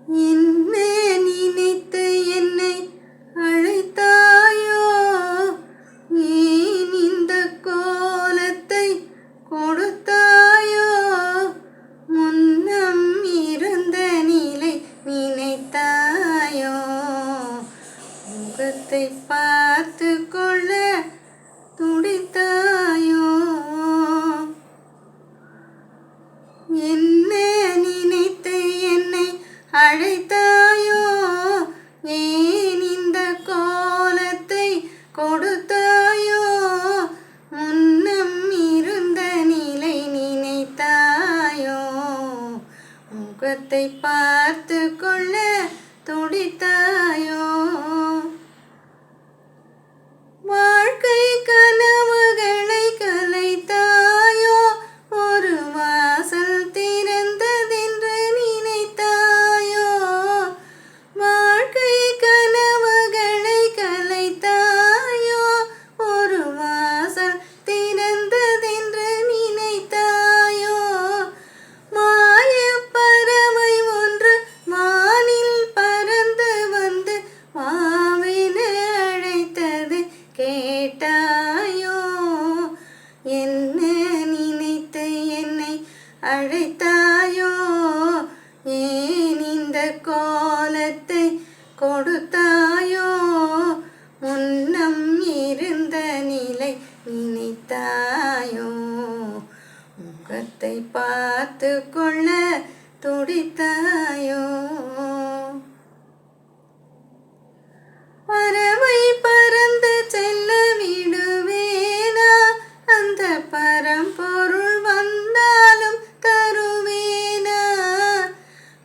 என்ன நினைத்து என்னை அழைத்தாயோ? ஏன் இந்த கோலத்தை கொடுத்தாயோ? முன்னம் இருந்த நிலை நினைத்தாயோ? முகத்தை பார்த்து கொள்ள துடித்தாயோ? என்ன நினைத்து என்னை அழைத்தாயோ? ஏன் இந்த கோலத்தை கொடுத்தாயோ? முன்னம் இருந்த நிலை நினைத்தாயோ? முகத்தை பார்த்து கொள்ள துடித்தாயோ? வாழ்க்கை கனவுகளை கலைத்தாயோ? ஒரு வாசல் திறந்ததென்று நினைத்தாயோ? வாழ்க்கை கனவுகளை கலைத்தாயோ? ஒரு வாசல் திறந்ததென்று நினைத்தாயோ? மாயப் பறவை ஒன்று வானில் பறந்து வந்து வாவென அழைத்தது கேட்டாயோ? என்ன நினைத்து என்னை அழைத்தாயோ? ஏன் இந்த கோலத்தை கொடுத்தாயோ? முன்னம் இருந்த நிலை நினைத்தாயோ? முகத்தை பார்த்து கொள்ள துடித்தாயோ? பறவை பறந்து செல்ல விடுவேனா? அந்த பரம்பொருள் வந்தாலும் தருவேனா?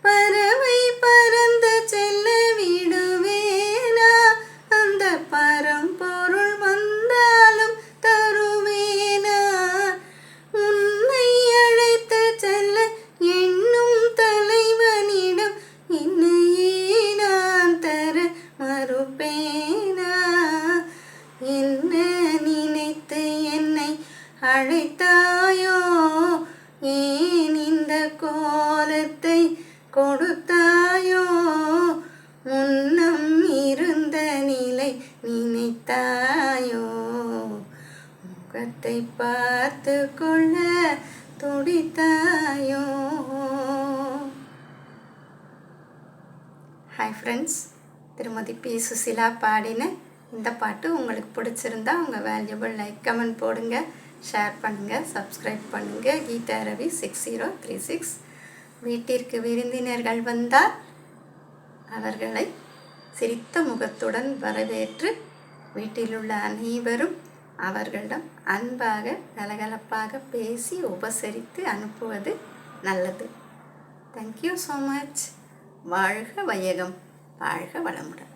பறவை பறந்து செல்ல விடுவேனா? அந்த பரம்பொருள் வந்தாலும் தருவேனா? உன்னை அழைத்து செல்ல எண்ணும் தலைவனிடம் என்னையே நான் தர மறுப்பேனா? என்ன நினைத்து என்னை அழைத்தாயோ? ஏன் இந்த கோலத்தை கொடுத்தாயோ? முன்னம் இருந்த நிலை நினைத்தாயோ? முகத்தை பார்த்து கொள்ள துடித்தாயோ? ஹாய் ஃப்ரெண்ட்ஸ், திருமதி பி. சுசிலா பாடின இந்த பாட்டு உங்களுக்கு பிடிச்சிருந்தா உங்கள் வேல்யூபிள் லைக் கமெண்ட் போடுங்க, ஷேர் பண்ணுங்கள், சப்ஸ்கிரைப் பண்ணுங்கள். கீதா ரவி 6036. வீட்டிற்கு விருந்தினர்கள் வந்தால் அவர்களை சிரித்த முகத்துடன் வரவேற்று வீட்டிலுள்ள அனைவரும் அவர்களிடம் அன்பாக கலகலப்பாக பேசி உபசரித்து அனுப்புவது நல்லது. Thank you so much. வாழ்க வையகம், வாழ்க வளமுடன்.